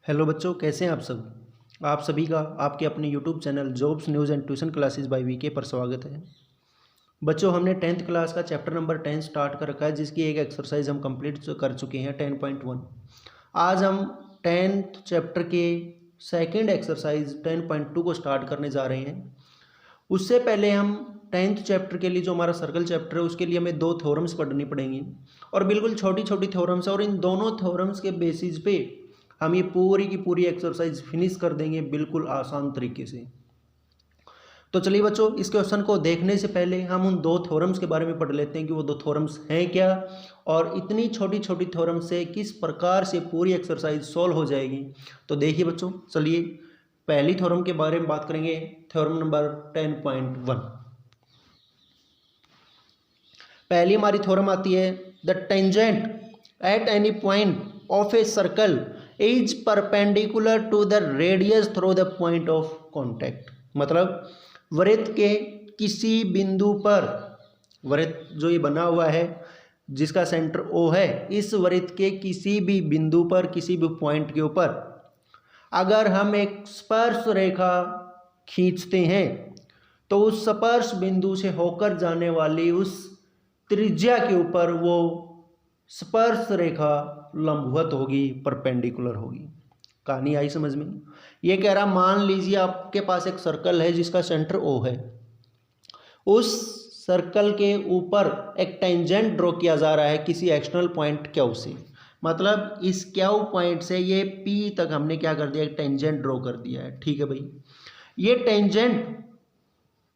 Hello बच्चों, कैसे हैं आप सब। आप सभी का आपके अपने YouTube channel jobs news and tuition classes by VK पर स्वागत है। बच्चों, हमने 10th क्लास का चैप्टर नंबर 10 स्टार्ट कर रखा है, जिसकी एक एक्सरसाइज हम कंप्लीट कर चुके हैं 10.1। आज हम 10th चैप्टर के सेकेंड एक्सरसाइज 10.2 को स्टार्ट करने जा रहे हैं। उससे पहले हम 10th चैप्टर के लिए जो हमारा सर्कल चैप्टर है उसके लिए हमें 2 थ्योरम्स पढ़नी पड़ेंगी और बिल्कुल छोटी छोटी थ्योरम्स है, और इन दोनों थ्योरम्स के बेसिस पे हम ये पूरी की पूरी एक्सरसाइज फिनिश कर देंगे बिल्कुल आसान तरीके से। तो चलिए बच्चों, इस क्वेश्चन को देखने से पहले हम उन 2 थ्योरम्स के बारे में पढ़ लेते हैं कि वो 2 थ्योरम्स हैं क्या और इतनी छोटी छोटी थ्योरम से किस प्रकार से पूरी एक्सरसाइज सॉल्व हो जाएगी। तो देखिए बच्चों, चलिए पहली थ्योरम के बारे में बात करेंगे। Theorem number 10.1। पहली हमारी थ्योरम आती है, the tangent at any point of a circle is perpendicular to the radius through the point of contact. मतलब वृत्त के किसी बिंदु पर, वृत्त जो ये बना हुआ है जिसका सेंटर O है, इस वृत्त के किसी भी बिंदु पर, किसी भी पॉइंट के ऊपर अगर हम एक स्पर्श रेखा खींचते हैं तो उस स्पर्श बिंदु से होकर जाने वाली उस त्रिज्या के ऊपर वो स्पर्श रेखा लंबवत होगी, परपेंडिकुलर होगी। कहानी आई समझ में। ये कह रहा, मान लीजिए आपके पास एक सर्कल है जिसका सेंटर O है। उस सर्कल के ऊपर एक टेंजेंट ड्रॉ किया जा रहा है किसी एक्सटर्नल पॉइंट Q से। मतलब इस Q पॉइंट से ये P तक हमने क्या कर दिया, एक टेंजेंट ड्रॉ कर दिया है। ठीक है भाई, ये टेंजेंट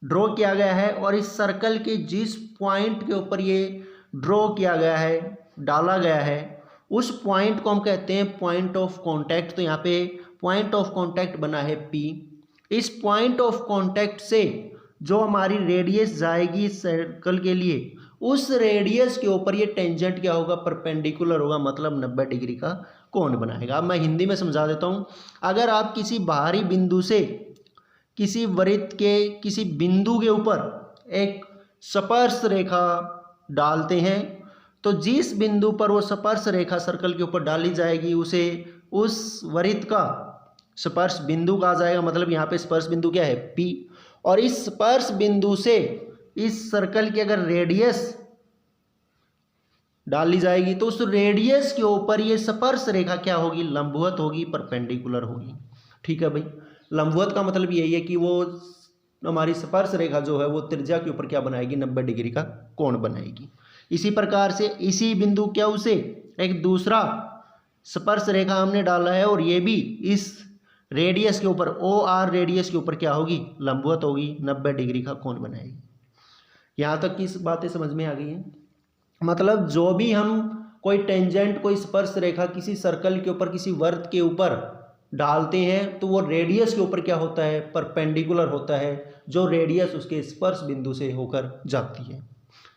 ड्रॉ किया गया है और इस सर्कल के जिस पॉइंट के ऊपर ये ड्रॉ किया गया है, डाला गया है, उस पॉइंट को हम कहते हैं पॉइंट ऑफ कांटेक्ट। तो यहाँ पे पॉइंट ऑफ कांटेक्ट बना है P। इस पॉइंट ऑफ कांटेक्ट से जो हमारी रेडियस जाएगी इस सर्कल के लिए, उस रेडियस के ऊपर ये टेंजेंट क्या होगा, परपेंडिकुलर होगा, मतलब 90 डिग्री का कोण बनाएगा। अब मैं हिंदी में समझा देता हूँ। अगर आप किसी बाहरी बिंदु से किसी वृत्त के किसी बिंदु के ऊपर एक स्पर्श रेखा डालते हैं तो जिस बिंदु पर वो स्पर्श रेखा सर्कल के ऊपर डाली जाएगी उसे उस वृत्त का स्पर्श बिंदु कहा जाएगा। मतलब यहाँ पे स्पर्श बिंदु क्या है, P। और इस स्पर्श बिंदु से इस सर्कल की अगर रेडियस डाली जाएगी तो उस रेडियस के ऊपर ये स्पर्श रेखा क्या होगी, लंबवत होगी, परपेंडिकुलर होगी। ठीक है भाई, लंबवत का मतलब यही है कि वो हमारी स्पर्श रेखा जो है वो त्रिज्या के ऊपर क्या बनाएगी, 90 डिग्री का कोण बनाएगी। इसी प्रकार से इसी बिंदु क्या उसे एक दूसरा स्पर्श रेखा हमने डाला है और ये भी इस रेडियस के ऊपर OR रेडियस के ऊपर क्या होगी, लंबवत होगी, 90 डिग्री का कोण बनाएगी। यहाँ तक की बातें समझ में आ गई हैं। मतलब जो भी हम कोई टेंजेंट, कोई स्पर्श रेखा किसी सर्कल के ऊपर, किसी वृत्त के ऊपर डालते हैं तो वो रेडियस के ऊपर क्या होता है, परपेंडिकुलर होता है, जो रेडियस उसके स्पर्श बिंदु से होकर जाती है।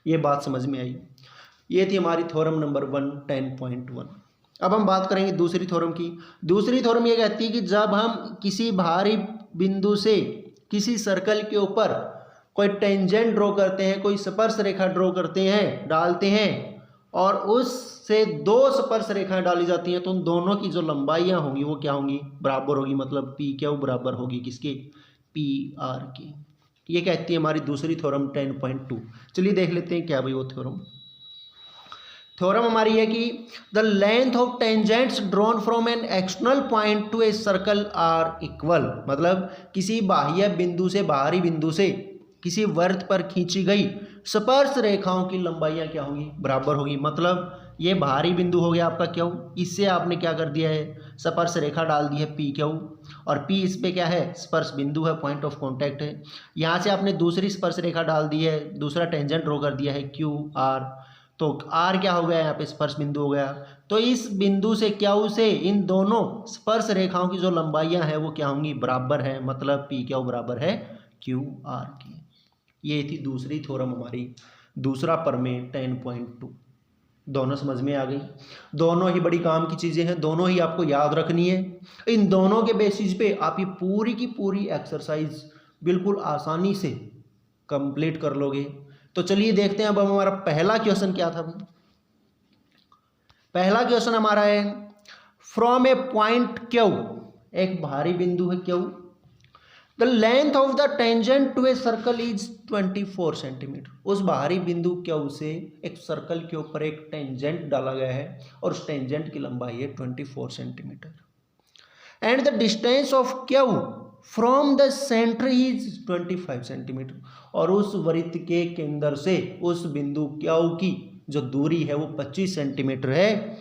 ये बात समझ में आई। ये थी हमारी थ्योरम नंबर 1 10.1। अब हम बात करेंगे दूसरी थ्योरम की। दूसरी थ्योरम ये कहती है कि जब हम किसी बाहरी बिंदु से किसी सर्कल के ऊपर कोई टेंजेंट ड्रॉ करते हैं, कोई स्पर्श रेखा ड्रॉ करते हैं, डालते हैं और उससे 2 स्पर्श रेखाएं डाली जाती हैं तो उन दोनों की जो लंबाइयां होंगी वो क्या होंगी, बराबर होगी। मतलब P क्या बराबर होगी किसके, PR की। ये कहती है हमारी दूसरी थ्योरम 10.2। चलिए देख लेते हैं क्या भाई वो थ्योरम। थ्योरम हमारी है कि the length of tangents drawn from an external point to a circle are equal. मतलब किसी बाह्य बिंदु से, बाहरी बिंदु से किसी वृत्त पर खींची गई स्पर्श रेखाओं की लंबाइयां क्या होंगी, बराबर होगी। मतलब ये बाहरी बिंदु हो गया आपका Q, इससे आपने क्या कर दिया है, स्पर्श रेखा डाल दी है PQ, और P इस पे क्या है, स्पर्श बिंदु है, पॉइंट ऑफ कांटेक्ट है। यहाँ से आपने दूसरी स्पर्श रेखा डाल दी है, दूसरा टेंजेंट ड्रॉ कर दिया है QR, तो R क्या हो गया, यहाँ पे स्पर्श बिंदु हो गया। तो इस बिंदु से Q से इन दोनों स्पर्श रेखाओं की जो लंबाइयां हैं वो क्या होंगी, बराबर है। मतलब PQ बराबर है QR की। ये थी दूसरी थ्योरम हमारी, दूसरा प्रमेय 10.2। दोनों समझ में आ गई। दोनों ही बड़ी काम की चीज़ें हैं, दोनों ही आपको याद रखनी है। इन दोनों के बेसिस पे आप ये पूरी की पूरी एक्सरसाइज बिल्कुल आसानी से कंप्लीट कर लोगे। तो चलिए देखते हैं अब हमारा पहला क्वेश्चन क्या था। पहला क्वेश्चन हमारा है, फ्रॉम ए पॉइंट क्यू, एक बाहरी बिंदु है Q, the length of the tangent to a circle is 24 centimetre. उस बाहरी बिंदु क्यू से एक सर्कल के ऊपर एक टेंजेंट डाला गया है और उस टेंजेंट की लंबाई है 24 centimetre. And the distance of Q from the centre is 25 centimetre, और उस वृत्त के केंद्र से उस बिंदु क्यू की जो दूरी है वो 25 सेंटीमीटर है।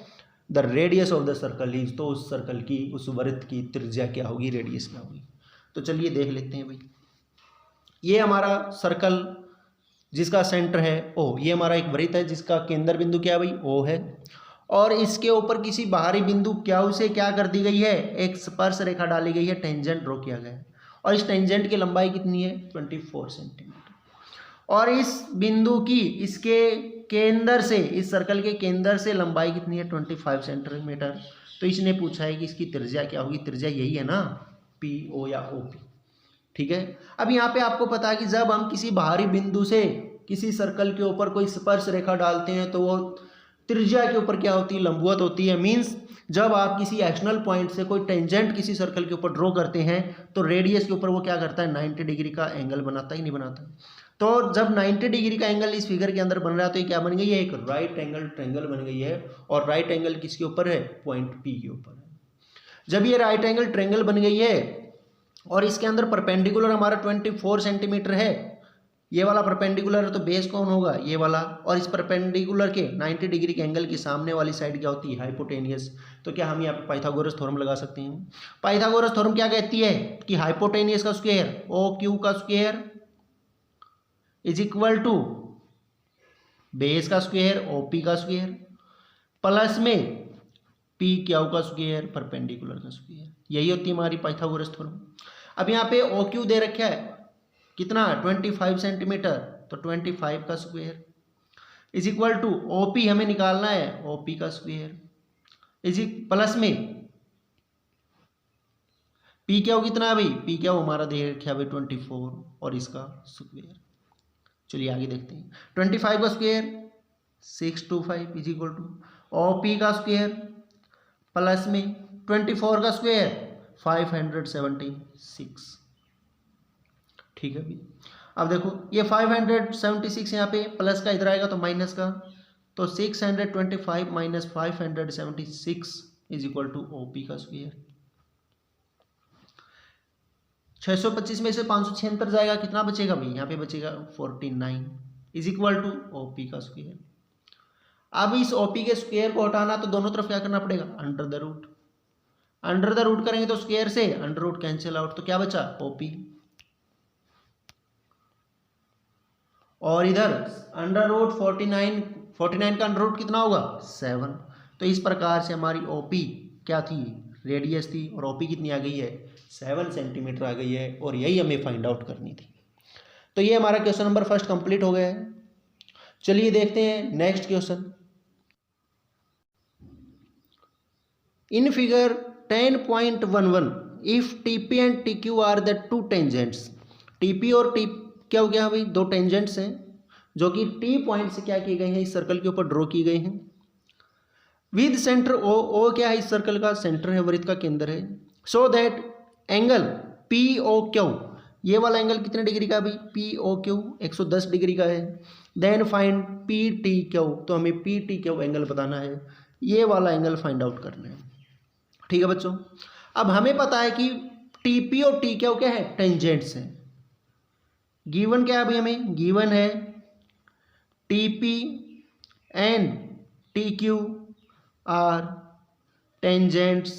The radius of the circle is, तो उस सर्कल की, उस वृत्त की त्रिज्या क्या होगी, रेडियस क्या होगी। तो चलिए देख लेते हैं भाई। ये हमारा सर्कल जिसका सेंटर है ओ, ये हमारा एक वृत्त है जिसका केंद्र बिंदु क्या है भाई, ओ है, और इसके ऊपर किसी बाहरी बिंदु क्यू से क्या कर दी गई है, एक स्पर्श रेखा डाली गई है, टेंजेंट ड्रॉ किया गया है, और इस टेंजेंट की लंबाई कितनी है, 24 सेंटीमीटर। और इस बिंदु की, इसके केंद्र से, इस सर्कल के केंद्र से लंबाई कितनी है, 25 सेंटीमीटर। तो इसने पूछा है कि इसकी त्रिज्या क्या होगी, त्रिज्या यही है ना, पी ओ या ओ पी। ठीक है, अब यहाँ पे आपको पता है कि जब हम किसी बाहरी बिंदु से किसी सर्कल के ऊपर कोई स्पर्श रेखा डालते हैं तो वो त्रिज्या के ऊपर क्या होती है, लंबवत होती है। मीन्स जब आप किसी एक्शनल पॉइंट से कोई टेंजेंट किसी सर्कल के ऊपर ड्रॉ करते हैं तो रेडियस के ऊपर वो क्या करता है, 90 डिग्री का एंगल बनाता ही नहीं बनाता। तो जब 90 डिग्री का एंगल इस फिगर के अंदर बन रहा है तो ये क्या बन गई है, एक राइट एंगल ट्रायंगल बन गई है। और राइट एंगल किसके ऊपर है, पॉइंट पी के ऊपर है। जब ये राइट एंगल ट्रायंगल बन गई है और इसके अंदर परपेंडिकुलर हमारा 24 सेंटीमीटर है, ये वाला परपेंडिकुलर है तो बेस कौन होगा, ये वाला, और इस परपेंडिकुलर के 90 डिग्री के एंगल की सामने वाली साइड क्या होती है, हाइपोटेनियस। तो क्या हम यहाँ पे पाइथागोरस थ्योरम लगा सकते हैं। पाइथागोरस थ्योरम क्या कहती है कि हाइपोटेनियस का स्क्वायर ओ क्यू का square is equal to base का स्क्वायर ओ पी का स्क्वायर प्लस में पी क्यू का स्क्वायर परपेंडिकुलर का स्क्वायर। यही होती है हमारी पाइथागोरस थ्योरम। अब यहाँ पे ओ क्यू दे रखा है कितना, 25 सेंटीमीटर, तो 25 का square is equal to O P हमें निकालना है, ओ पी का स्क्वायर इज प्लस में पी क्या हो कितना, अभी पी क्या हो हमारा दे रखा है 24 और इसका स्क्वायर। चलिए आगे देखते हैं। 25 का square 625 is equal to O P का स्क्वायर प्लस में 24 का स्क्वायर 576। ठीक है भाई, अब देखो ये 576 यहाँ पे प्लस का इधर आएगा तो माइनस का, तो 625 minus 576 is equal to O P का स्क्वायर। 625 में से 576 जाएगा, कितना बचेगा भाई, यहाँ पे बचेगा 49 is equal to O P का स्क्वायर। अब इस ओ पी के स्क्वायर को हटाना तो दोनों तरफ क्या करना पड़ेगा, under the root. Under the root करेंगे तो स्क्वायर से अंडर रूट कैंसिल आउट, तो क्या बचा, ओ पी। और इधर अंडर रूट 49 का अंडर रूट कितना होगा, 7। तो इस प्रकार से हमारी ओपी क्या थी, रेडियस थी, और ओपी कितनी आ गई है, 7 सेंटीमीटर आ गई है, और यही हमें फाइंड आउट करनी थी। तो ये हमारा क्वेश्चन नंबर फर्स्ट कंप्लीट हो गया है। चलिए देखते हैं next question. In figure 10.11 if TP and TQ are the two tangents. TP और टी क्या हो गया भाई, दो टेंजेंट्स हैं जो कि टी पॉइंट से क्या किए गए हैं, इस सर्कल के ऊपर ड्रॉ किए गए हैं। विद सेंटर ओ, ओ क्या है, इस सर्कल का सेंटर है, वृत्त का केंद्र है। So that angle P O Q, ये वाला एंगल कितने डिग्री का भाई, पी ओ क्यू 110 डिग्री का है। Then find P T Q, तो हमें पी टी क्यू एंगल बताना है, ये वाला एंगल फाइंड आउट करना है। ठीक है बच्चों, अब हमें पता है कि टी पी और टी क्यू क्या है, टेंजेंट्स हैं। गिवन क्या है अभी हमें, गिवन है T P and T Q R tangents,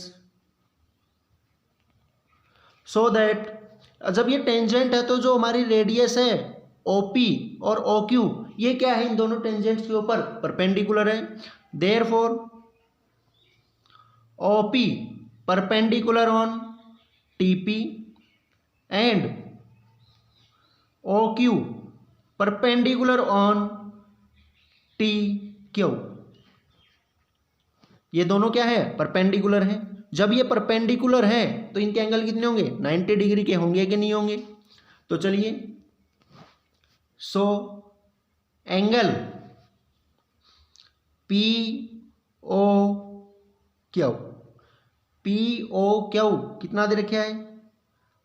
so that जब ये टेंजेंट है तो जो हमारी रेडियस है ओपी और ओ क्यू ये क्या है, इन दोनों टेंजेंट्स के ऊपर परपेंडिकुलर है। Therefore OP perpendicular on TP and O Q perpendicular on T Q. ये दोनों क्या है, परपेंडिकुलर है। जब ये परपेंडिकुलर है तो इनके एंगल कितने होंगे, 90 डिग्री के होंगे कि नहीं होंगे। तो चलिए, so angle P O Q P O Q कितना दे रखा है,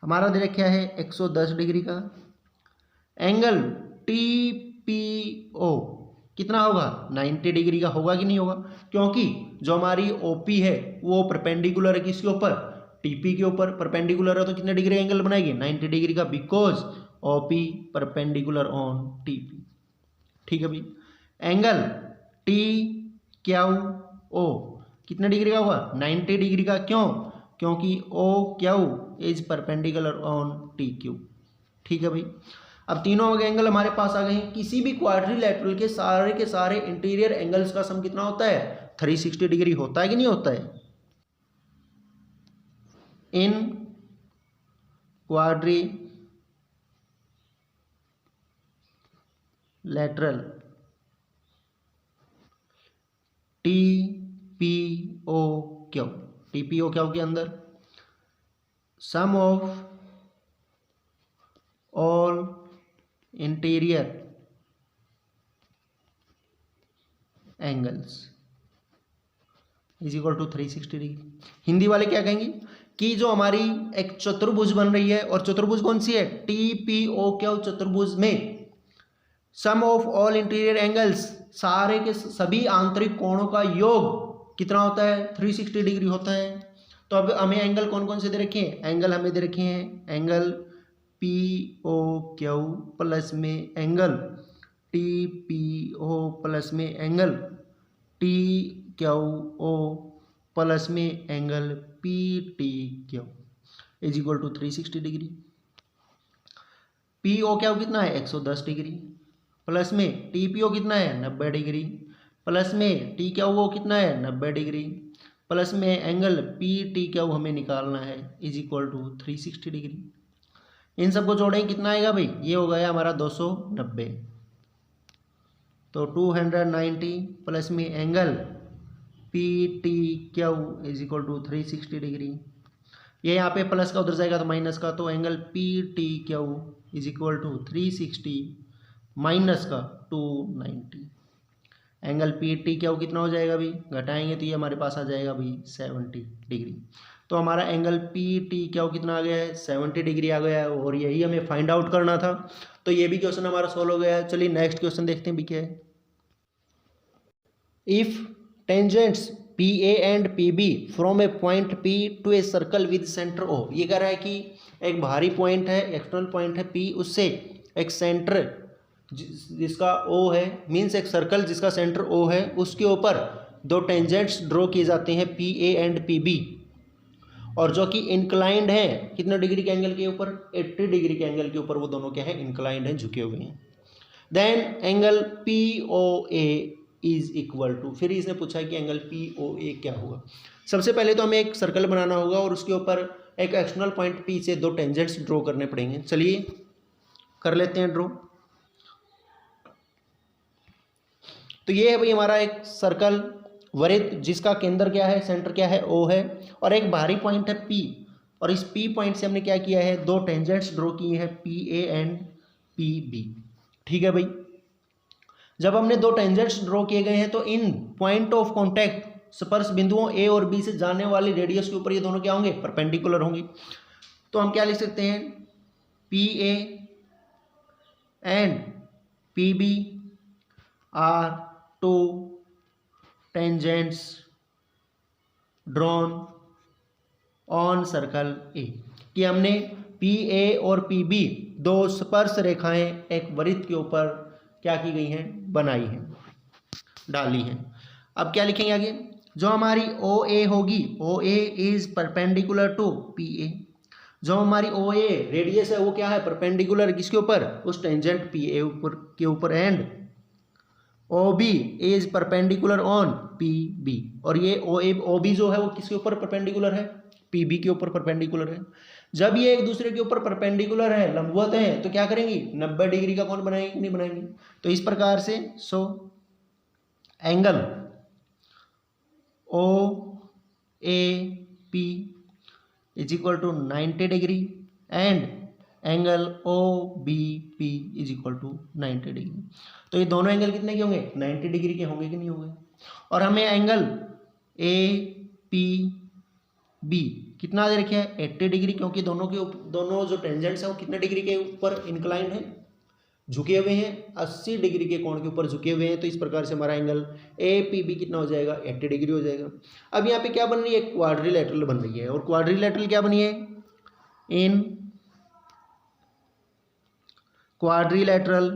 हमारा दे रखा है 110 डिग्री का। एंगल टी पी ओ कितना होगा, 90 डिग्री का होगा कि नहीं होगा, क्योंकि जो हमारी ओपी है वो परपेंडिकुलर है किसके ऊपर, टीपी के ऊपर। परपेंडिकुलर है तो कितने डिग्री का एंगल बनाएगी, 90 डिग्री का, because OP perpendicular on TP. ठीक है भाई। एंगल टी क्यू ओ कितने डिग्री का होगा, 90 डिग्री का। क्यों, क्योंकि O Q is perpendicular on T Q. ठीक है भाई। अब तीनों एंगल हमारे पास आ गए हैं। किसी भी क्वाड्रिलैटरल के सारे इंटीरियर एंगल्स का सम कितना होता है, 360 डिग्री होता है कि नहीं होता है। In quadrilateral T P O Q, T P O Q के अंदर sum of all interior angles is equal to 360 degree. Hindi वाले क्या कहेंगे कि जो हमारी एक चतुर्भुज बन रही है, और चतुर्भुज कौन सी है, टी पी ओ क्यू चतुर्भुज में सम ऑफ ऑल इंटीरियर एंगल्स, सारे के सभी आंतरिक कोणों का योग कितना होता है, 360 डिग्री होता है। तो अब हमें एंगल कौन कौन से दे रखे हैं, एंगल हमें दे रखे हैं angle P O Q plus में angle T P O plus में angle T Q O plus में angle P T Q is equal to 360 degree. P O Q कितना है, 110 डिग्री, प्लस में टी पी ओ कितना है, 90 degree, plus में T Q O कितना है, 90 डिग्री, प्लस में एंगल पी टी क्यू हमें निकालना है, इज इक्वल टू 360 डिग्री। इन सबको जोड़ें कितना आएगा भाई, ये हो गया हमारा 290। तो 290 प्लस में angle P T Q is equal to 360 degree. ये यहाँ पे प्लस का उधर जाएगा तो माइनस का, तो angle P T Q is equal to 360 minus का 290। एंगल पी टी क्यू कितना हो जाएगा भाई, घटाएंगे तो ये हमारे पास आ जाएगा भाई 70 डिग्री। तो हमारा एंगल पी टी क्यू कितना आ गया है, 70 डिग्री आ गया है, और यही हमें फाइंड आउट करना था। तो ये भी क्वेश्चन हमारा सोल्व हो गया है। चलिए नेक्स्ट क्वेश्चन देखते हैं भी क्या है। If tangents P A and P B from a point P to a circle with centre O, ये कह रहा है कि एक बाहरी पॉइंट है, एक्सटर्नल पॉइंट है पी, उससे एक सेंटर जिसका ओ है, मीन्स एक सर्कल जिसका सेंटर ओ है, उसके ऊपर दो टेंजेंट्स ड्रॉ किए जाते हैं P A and P B, और जो कि इंक्लाइंड है कितने डिग्री के एंगल के ऊपर, 80 डिग्री के एंगल के ऊपर वो दोनों क्या है, इंक्लाइंड है, झुके हुए हैं। Then angle P O A is equal to, फिर इसने पूछा है कि एंगल पी ओ ए क्या होगा। सबसे पहले तो हमें एक सर्कल बनाना होगा और उसके ऊपर एक एक्सटर्नल पॉइंट पी से दो टेंजेंट्स ड्रॉ करने पड़ेंगे। चलिए कर लेते हैं ड्रॉ। तो ये है भाई हमारा एक सर्कल वृत्त जिसका केंद्र क्या है, सेंटर क्या है, ओ है, और एक बाहरी पॉइंट है पी, और इस पी पॉइंट से हमने क्या किया है, दो टेंजेंट्स ड्रॉ किए हैं P A and P B. ठीक है भाई। जब हमने दो टेंजेंट्स ड्रॉ किए गए हैं तो इन पॉइंट ऑफ कॉन्टैक्ट स्पर्श बिंदुओं ए और बी से जाने वाली रेडियस के ऊपर ये दोनों क्या होंगे, परपेंडिकुलर होंगे। तो हम क्या लिख सकते हैं, P A and P B are two tangents drawn on circle A, कि हमने पी ए और पी बी दो स्पर्श रेखाएं एक वृत्त के ऊपर क्या की गई हैं, बनाई हैं, डाली हैं। अब क्या लिखेंगे आगे, जो हमारी ओ ए होगी, O A is perpendicular to P A, जो हमारी ओ ए रेडियस है वो क्या है, परपेंडिकुलर किसके ऊपर, उस टेंजेंट पी ए ऊपर के ऊपर, and O B is perpendicular on P B, और ये ओ बी जो है वो किसके ऊपर परपेंडिकुलर है, पी बी के ऊपर परपेंडिकुलर है। जब ये एक दूसरे के ऊपर परपेंडिकुलर है, लंबवत है, तो क्या करेंगी, 90 डिग्री का कोण बनाएंगे, नहीं बनाएंगे। तो इस प्रकार से so angle O A P is equal to 90 degree and angle O B P is equal to 90 degree. तो ये दोनों एंगल कितने के होंगे, 90 डिग्री के होंगे कि नहीं होंगे। और हमें एंगल ए पी बी कितना दे रखे हैं 80 डिग्री, क्योंकि दोनों जो टेंजेंट्स हैं वो कितने डिग्री के ऊपर इंक्लाइंड है, झुके हुए हैं, 80 डिग्री के कोण के ऊपर झुके हुए हैं। तो इस प्रकार से हमारा एंगल ए पी बी कितना हो जाएगा 80 डिग्री हो जाएगा। अब यहाँ पे क्या बन रही है, क्वाड्रिलेटरल बन रही है, और क्वाड्रिलेटरल क्या बनी है, in quadrilateral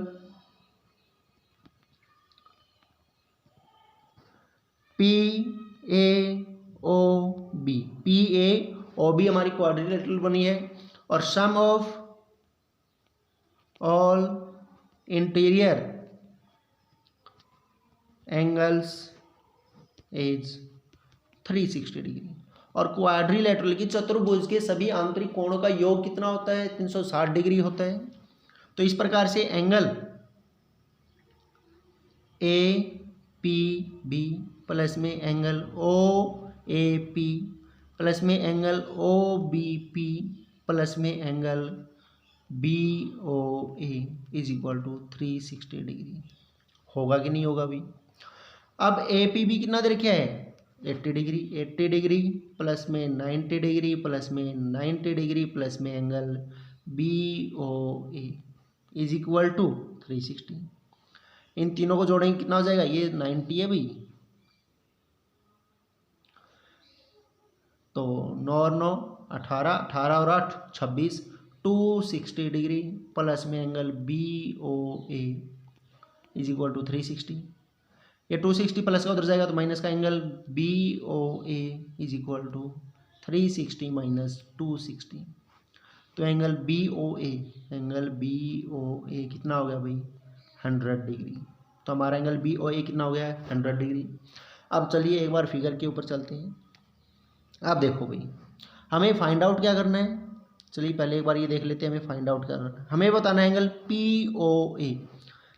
P A O B, P A O B हमारी क्वाड्रिलेटरल बनी है, और sum of all interior angles is 360 degree. और क्वाड्रिलेटरल की चतुर्भुज के सभी आंतरिक कोणों का योग कितना होता है 360 डिग्री होता है। तो इस प्रकार से angle A P B plus में angle O A P plus में angle O B P plus में angle B O A is equal to 360 degree होगा कि नहीं होगा अभी। अब ए पी बी कितना दे रखा है 80 डिग्री, 80 डिग्री प्लस में 90 डिग्री प्लस में 90 डिग्री प्लस में angle B O A is equal to 360। इन तीनों को जोड़ेंगे कितना हो जाएगा, ये 90 है भाई, तो 9 और 9 18, 18 और 8 26, 260 डिग्री प्लस में angle B O A is equal to 360। ये 260 प्लस का उधर जाएगा तो माइनस का angle B O A is equal to 360 minus 260। तो एंगल बी ओ ए कितना हो गया भाई 100 डिग्री। तो हमारा एंगल बी ओ ए कितना हो गया 100 डिग्री। अब चलिए एक बार फिगर के ऊपर चलते हैं। अब देखो भाई हमें फाइंड आउट क्या करना है, चलिए पहले एक बार ये देख लेते हैं हमें फाइंड आउट क्या करना है। हमें बताना है एंगल पी ओ ए,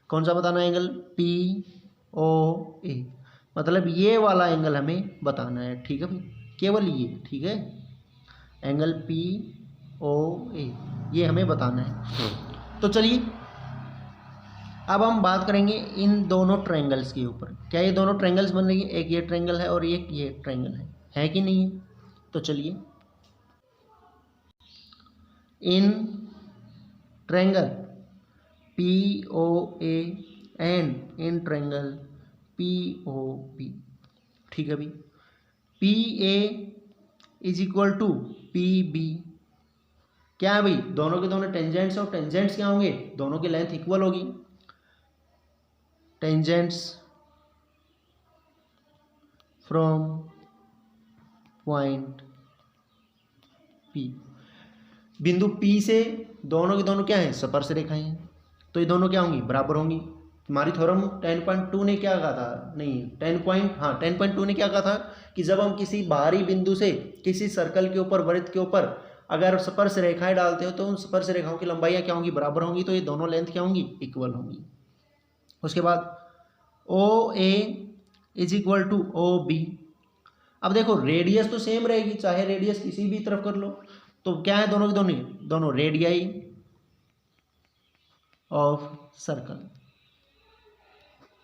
कौन सा बताना है एंगल पी ओ ए, मतलब ये वाला एंगल हमें बताना है, ठीक है भाई, केवल ये, ठीक है, एंगल पी ओ ए ये हमें बताना है। तो चलिए अब हम बात करेंगे इन दोनों ट्रायंगल्स के ऊपर। क्या ये दोनों ट्रायंगल्स बन रही है, एक ये ट्रायंगल है और एक ये ट्रायंगल है कि नहीं है। तो चलिए in triangle P O A and in triangle P O P, ठीक है भाई, P A is equal to P B, क्या है भाई दोनों के दोनों टेंजेंट्स और टेंजेंट्स क्या होंगे, दोनों की लेंथ इक्वल होगी। टेंजेंट्स फ्रॉम पॉइंट पी, बिंदु पी से दोनों के दोनों क्या हैं स्पर्श रेखाएं हैं, तो ये दोनों क्या होंगी बराबर होंगी। हमारी थ्योरम 10.2 ने क्या कहा था, नहीं 10.2 ने क्या कहा था कि जब हम किसी बाहरी बिंदु से किसी सर्कल के ऊपर वृत्त के ऊपर अगर स्पर्श रेखाएं डालते हो तो उन स्पर्श रेखाओं की लंबाइयाँ क्या होंगी बराबर होंगी, तो ये दोनों लेंथ क्या होंगी इक्वल होंगी। उसके बाद O A is equal to O B, अब देखो रेडियस तो सेम रहेगी चाहे रेडियस किसी भी तरफ कर लो, तो क्या है दोनों की दोनों रेडियाई ऑफ सर्कल,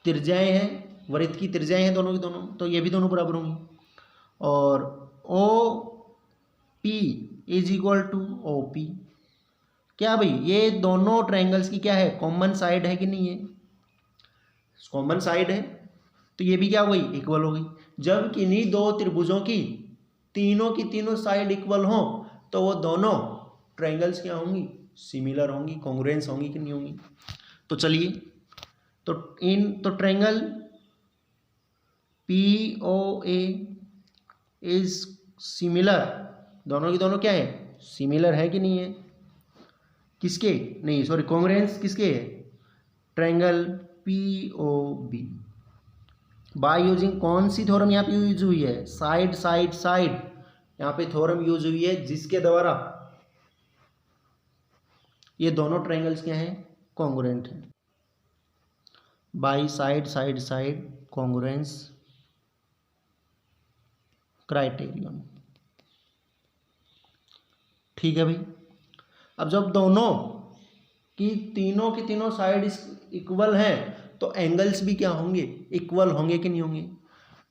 त्रिज्याएं हैं वृत्त की त्रिज्याएं हैं दोनों की दोनों, तो ये भी दोनों बराबर होंगी। और O P is equal to O P, क्या भाई ये दोनों ट्रायंगल्स की क्या है कॉमन साइड है कि नहीं है, कॉमन साइड है, तो ये भी क्या हो गई इक्वल हो गई। जब किन्हीं दो त्रिभुजों की तीनों साइड इक्वल हों तो वो दोनों ट्रायंगल्स क्या होंगी सिमिलर होंगी, कॉन्ग्रुएंस होंगी कि नहीं होंगी। तो चलिए तो triangle P O A is similar, दोनों की दोनों क्या है सिमिलर है कि नहीं है, किसके नहीं सॉरी कॉन्ग्रुएंस किसके है triangle P O B, by using कौन सी थ्योरम यहाँ पे यूज हुई है साइड साइड साइड, यहाँ पे थ्योरम यूज हुई है जिसके द्वारा ये दोनों ट्रायंगल्स क्या हैं कॉन्ग्रुएंट हैं, by side side side congruence criterion, ठीक है भाई। अब जब दोनों की तीनों साइड इक्वल हैं तो एंगल्स भी क्या होंगे इक्वल होंगे कि नहीं होंगे।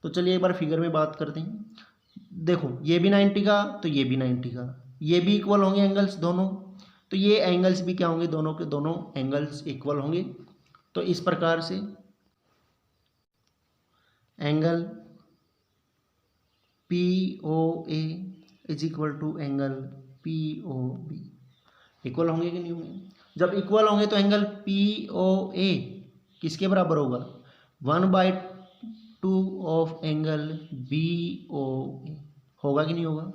तो चलिए एक बार फिगर में बात करते हैं। देखो ये भी 90 का तो ये भी 90 का, ये भी इक्वल होंगे एंगल्स दोनों, तो ये एंगल्स भी क्या होंगे, दोनों के दोनों एंगल्स इक्वल होंगे। तो इस प्रकार से angle P O A is equal to angle P O B equal होंगे कि नहीं होंगे। जब इक्वल होंगे तो एंगल पी ओ ए किसके बराबर होगा, 1/2 ऑफ एंगल बी ओ ए होगा कि नहीं होगा।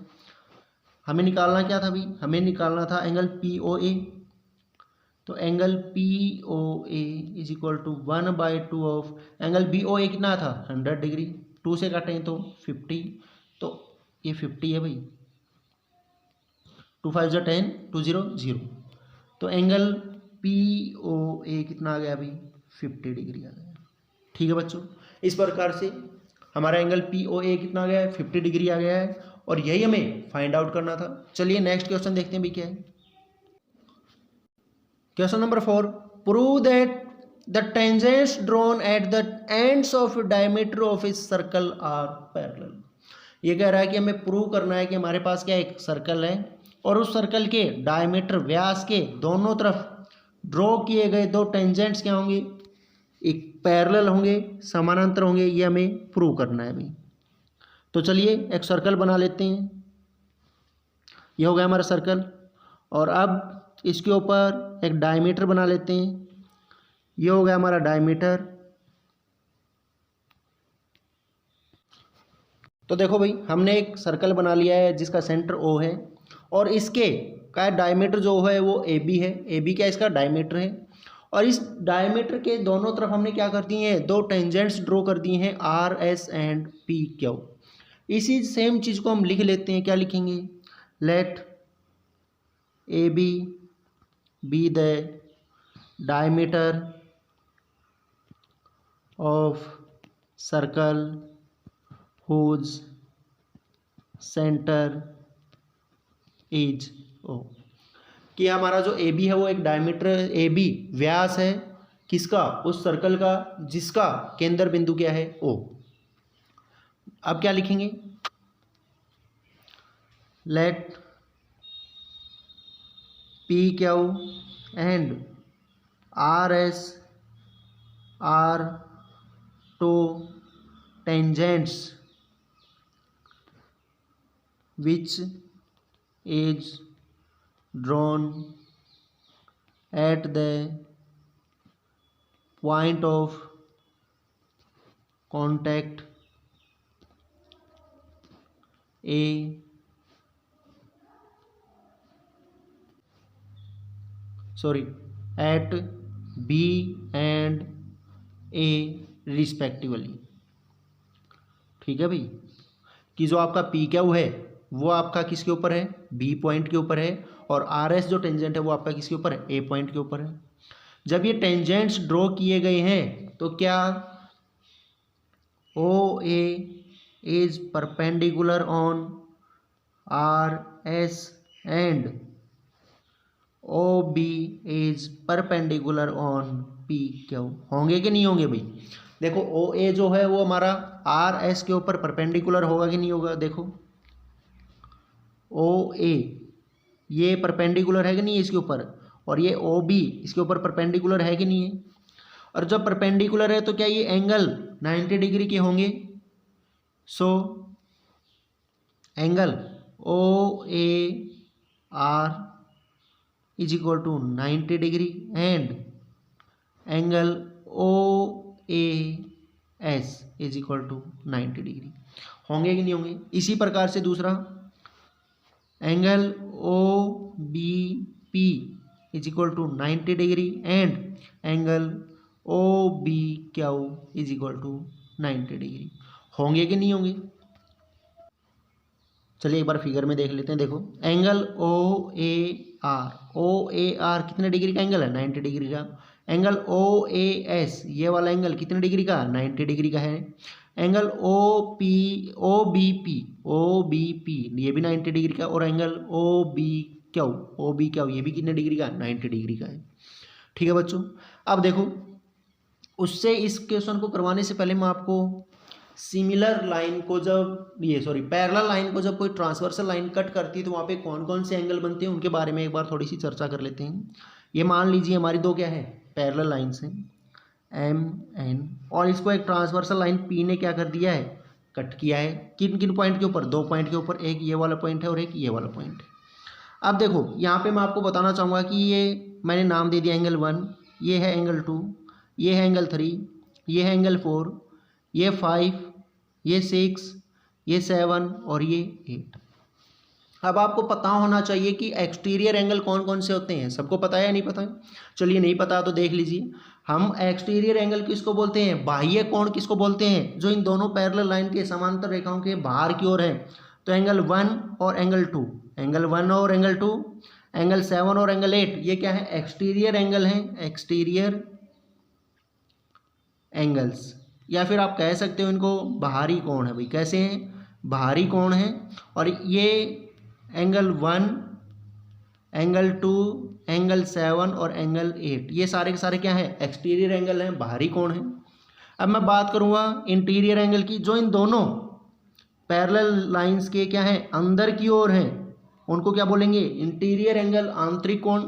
हमें निकालना क्या था भाई, हमें निकालना था एंगल पी ओ ए, तो angle P O A is equal to 1/2 of angle B O A कितना था 100 डिग्री, 2 से काटेंगे तो 50, तो ये 50 है भाई, 2 5 × 10 2 0 0, तो एंगल पी ओ ए कितना आ गया भाई 50 डिग्री आ गया। ठीक है बच्चों, इस प्रकार से हमारा एंगल पी ओ ए कितना आ गया है 50 डिग्री आ गया है, और यही हमें फाइंड आउट करना था। चलिए नेक्स्ट क्वेश्चन देखते हैं भी क्या है। Question number 4, prove that the tangents drawn at the ends of diameter of a circle are parallel. ये कह रहा है कि हमें प्रूव करना है कि हमारे पास क्या एक सर्कल है और उस सर्कल के डायमीटर व्यास के दोनों तरफ ड्रॉ किए गए दो टेंजेंट्स क्या होंगे, एक पैरेलल होंगे, समानांतर होंगे, ये हमें प्रूव करना है भाई। तो चलिए एक सर्कल बना लेते हैं, ये हो गया हमारा सर्कल, और अब इसके ऊपर एक डायमीटर बना लेते हैं, ये हो गया हमारा डायमीटर। तो देखो भाई हमने एक सर्कल बना लिया है जिसका सेंटर ओ है, और इसके का डायमीटर जो है वो ए बी है, ए बी क्या इसका डायमीटर है, और इस डायमीटर के दोनों तरफ हमने क्या कर दिए हैं, दो टेंजेंट्स ड्रॉ कर दिए हैं R S and P Q. इसी सेम चीज़ को हम लिख लेते हैं, क्या लिखेंगे, let A B the diameter of circle whose centre is O, कि हमारा जो ए बी है वो एक डायमीटर, ए बी व्यास है किसका, उस सर्कल का जिसका केंद्र बिंदु क्या है ओ। अब क्या लिखेंगे, let P Q and R S are two tangents which is drawn at the point of contact A at B and A respectively. ठीक है भाई, कि जो आपका पी क्यू है वो आपका किसके ऊपर है, बी पॉइंट के ऊपर है, और आर एस जो टेंजेंट है वो आपका किसके ऊपर है, ए पॉइंट के ऊपर है। जब ये टेंजेंट्स ड्रॉ किए गए हैं तो क्या O A is perpendicular on R S and O B is perpendicular on P Q, होंगे कि नहीं होंगे भाई। देखो ओ ए जो है वो हमारा आर एस के ऊपर परपेंडिकुलर होगा कि नहीं होगा, देखो ओ ए ये परपेंडिकुलर है कि नहीं इसके ऊपर, और ये ओ बी इसके ऊपर परपेंडिकुलर है कि नहीं है। और जब परपेंडिकुलर है तो क्या ये एंगल 90 डिग्री के होंगे। So angle O A R is equal to 90 degree and angle O A S is equal to 90 degree, होंगे कि नहीं होंगे। इसी प्रकार से दूसरा angle O B P is equal to 90 degree and angle O B Q is equal to 90 degree, होंगे कि नहीं होंगे। चलिए एक बार फिगर में देख लेते हैं। देखो एंगल ओ ए आर कितने डिग्री का एंगल है, 90 डिग्री का। एंगल ओ ए एस ये वाला एंगल कितने डिग्री का, 90 डिग्री का है। एंगल ओ बी पी ये भी 90 डिग्री का, और एंगल ओ बी क्यू ये भी कितने डिग्री का, 90 डिग्री का है। ठीक है बच्चों, अब देखो उससे इस क्वेश्चन को करवाने से पहले मैं आपको सिमिलर लाइन को जब पैरेलल लाइन को जब कोई ट्रांसवर्सल लाइन कट करती है तो वहाँ पे कौन कौन से एंगल बनते हैं उनके बारे में एक बार थोड़ी सी चर्चा कर लेते हैं। ये मान लीजिए हमारी दो क्या है, पैरेलल लाइन्स हैं एम एन, और इसको एक ट्रांसवर्सल लाइन पी ने क्या कर दिया है, कट किया है। किन किन पॉइंट के ऊपर, 2 पॉइंट के ऊपर, एक ये वाला पॉइंट है और एक ये वाला पॉइंट है। अब देखो यहाँ पे मैं आपको बताना चाहूँगा कि ये मैंने नाम दे दिया एंगल 1, ये है एंगल 2, ये है एंगल 3, ये है एंगल 4, ये 5, ये 6, ये 7 और ये 8। अब आपको पता होना चाहिए कि एक्सटीरियर एंगल कौन कौन से होते हैं। सबको पता है या नहीं पता है? चलिए नहीं पता तो देख लीजिए। हम एक्सटीरियर एंगल किसको बोलते हैं, बाह्य कोण किसको बोलते हैं, जो इन दोनों पैरेलल लाइन के समांतर रेखाओं के बाहर की ओर है। तो एंगल 1 और एंगल 2, एंगल 1 और एंगल 2, एंगल 7 और एंगल 8, ये क्या है, एक्सटीरियर एंगल हैं, एक्सटीरियर एंगल्स, या फिर आप कह सकते हो इनको बाहरी कोण है भाई। कैसे हैं, बाहरी कोण है। और ये एंगल 1, एंगल 2, एंगल 7 और एंगल 8, ये सारे के सारे क्या है, एक्सटीरियर एंगल हैं, बाहरी कोण है। अब मैं बात करूँगा इंटीरियर एंगल की, जो इन दोनों पैरेलल लाइंस के क्या है, अंदर की ओर हैं, उनको क्या बोलेंगे, इंटीरियर एंगल, आंतरिक कोण।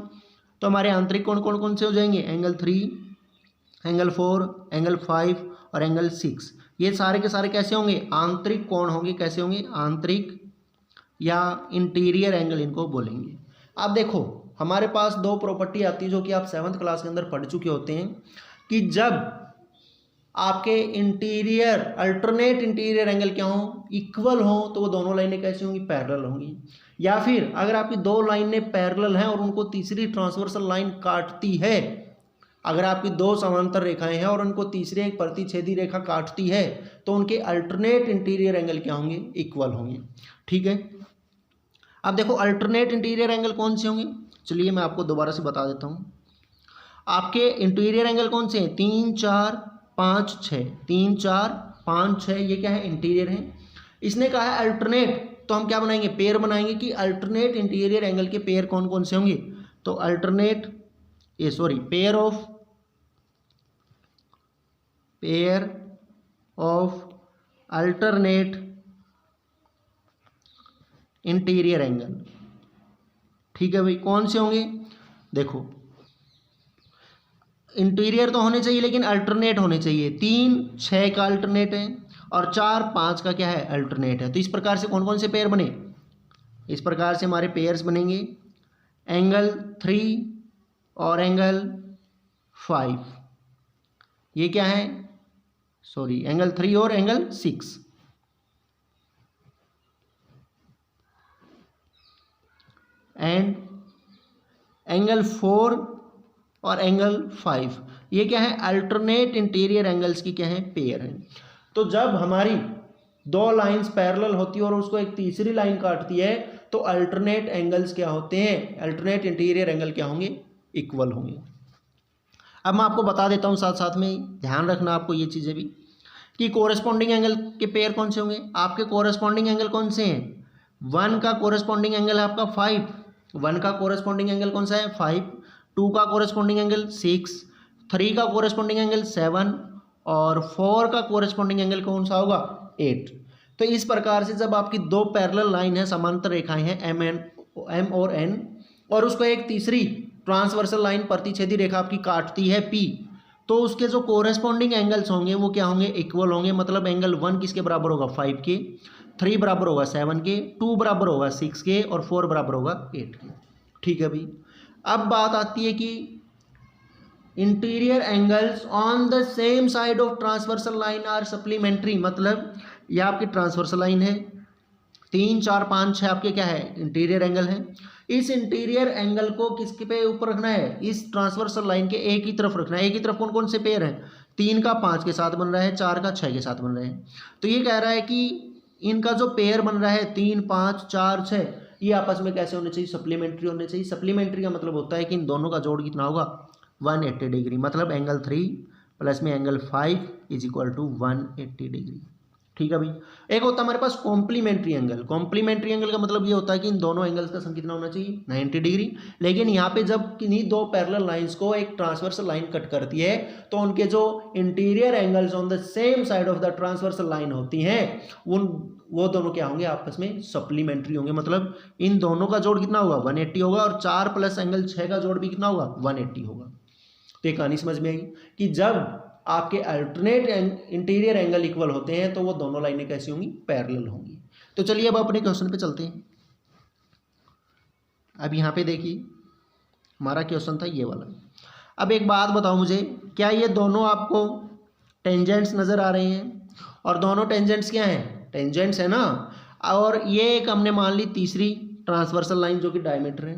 तो हमारे आंतरिक कोण कौन कौन से हो जाएंगे, एंगल 3, एंगल 4, एंगल 5 और एंगल 6। ये सारे के सारे कैसे होंगे, आंतरिक कोण होंगे। कैसे होंगे, आंतरिक या इंटीरियर एंगल इनको बोलेंगे। अब देखो हमारे पास 2 प्रॉपर्टी आती है जो कि आप 7th क्लास के अंदर पढ़ चुके होते हैं, कि जब आपके इंटीरियर अल्टरनेट इंटीरियर एंगल क्या हो, इक्वल हो, तो वो दोनों लाइनें कैसी होंगी, पैरेलल होंगी। या फिर अगर आपकी 2 लाइनें पैरेलल हैं और उनको तीसरी ट्रांसवर्सल लाइन काटती है, अगर आपकी 2 समांतर रेखाएं हैं और उनको तीसरी एक प्रतिच्छेदी रेखा काटती है, तो उनके अल्टरनेट इंटीरियर एंगल क्या होंगे, इक्वल होंगे। ठीक है। अब देखो अल्टरनेट इंटीरियर एंगल कौन से होंगे, चलिए मैं आपको दोबारा से बता देता हूँ। आपके इंटीरियर एंगल कौन से हैं, 3, 4, 5, 6, 3, 4, 5, 6, ये क्या है, इंटीरियर है। इसने कहा है अल्टरनेट, तो हम क्या बनाएंगे, पेयर बनाएंगे कि अल्टरनेट इंटीरियर एंगल के पेयर कौन कौन से होंगे। तो pair of alternate interior angle. ठीक है भाई, कौन से होंगे, देखो इंटीरियर तो होने चाहिए लेकिन अल्टरनेट होने चाहिए। 3, 6 का अल्टरनेट है और 4, 5 का क्या है, अल्टरनेट है। तो इस प्रकार से कौन कौन से पेयर बने, इस प्रकार से हमारे पेयर्स बनेंगे, एंगल 3 और एंगल 5, ये क्या है, एंगल 3 और एंगल 6, एंड एंगल 4 और एंगल 5, ये क्या है, अल्टरनेट इंटीरियर एंगल्स की क्या है, पेयर है। तो जब हमारी 2 लाइंस पैरेलल होती है और उसको एक तीसरी लाइन काटती है, तो अल्टरनेट एंगल्स क्या होते हैं, अल्टरनेट इंटीरियर एंगल क्या होंगे, इक्वल होंगे। अब मैं आपको बता देता हूँ साथ साथ में, ध्यान रखना आपको ये चीज़ें भी, कि कोरेस्पॉन्डिंग एंगल के पेयर कौन से होंगे। आपके कोरेस्पॉन्डिंग एंगल कौन से हैं, 1 का कोरेस्पॉन्डिंग एंगल है आपका 5, 1 का कोरेस्पॉन्डिंग एंगल कौन सा है, 5, 2 का कोरेस्पॉन्डिंग एंगल 6, 3 का कोरेस्पॉन्डिंग एंगल 7 और 4 का कोरेस्पॉन्डिंग एंगल कौन सा होगा, 8। तो इस प्रकार से जब आपकी 2 पैरेलल लाइन है, समांतर रेखाएं हैं एम और एन, और उसको एक तीसरी ट्रांसवर्सल लाइन प्रतिच्छेदी रेखा आपकी काटती है पी, तो उसके जो कोरेस्पॉन्डिंग एंगल्स होंगे वो क्या होंगे, इक्वल होंगे। मतलब एंगल 1 किसके बराबर होगा, 5 के, 3 बराबर होगा 7 के, 2 बराबर होगा 6 के और 4 बराबर होगा 8 के। ठीक है भाई। अब बात आती है कि interior angles on the same side of transversal line are supplementary. मतलब ये आपकी ट्रांसवर्सल लाइन है, 3, 4, 5, 6 आपके क्या है, इंटीरियर एंगल है। इस इंटीरियर एंगल को किसके पे ऊपर रखना है, इस ट्रांसवर्सल लाइन के एक ही तरफ रखना है। एक ही तरफ कौन कौन से पेयर हैं, 3 का 5 के साथ बन रहा है, 4 का 6 के साथ बन रहे हैं। तो ये कह रहा है कि इनका जो पेयर बन रहा है 3, 5, 4, 6, ये आपस में कैसे होने चाहिए, सप्लीमेंट्री होने चाहिए। सप्लीमेंट्री का मतलब होता है कि इन दोनों का जोड़ कितना होगा, 180 डिग्री। मतलब एंगल 3 प्लस में angle 5 is equal to 180 degree. ठीक है भाई। एक होता है हमारे पास कॉम्प्लीमेंट्री एंगल। कॉम्प्लीमेंट्री एंगल का मतलब ये होता है कि इन दोनों एंगल्स का सम कितना होना चाहिए 90 डिग्री। लेकिन यहाँ पे जब किन्हीं दो पैरेलल लाइंस को एक ट्रांसवर्सल लाइन कट करती है तो उनके जो interior angles on the same side of the transversal line होती हैं वो दोनों क्या होंगे आपस में सप्लीमेंट्री होंगे। मतलब इन दोनों का जोड़ कितना होगा 180 होगा और 4 प्लस एंगल 6 का जोड़ भी कितना होगा 180 होगा। तो ये कहानी समझ में आई कि जब आपके अल्टरनेट इंटीरियर एंगल इक्वल होते हैं तो वो दोनों लाइनें कैसी होंगी पैरेलल होंगी। तो चलिए अब अपने क्वेश्चन पे चलते हैं। अब यहाँ पे देखिए हमारा क्वेश्चन था ये वाला। अब एक बात बताओ मुझे, क्या ये दोनों आपको टेंजेंट्स नज़र आ रहे हैं? और दोनों टेंजेंट्स क्या हैं? टेंजेंट्स है ना। और ये एक हमने मान ली तीसरी ट्रांसवर्सल लाइन जो कि डायमीटर है।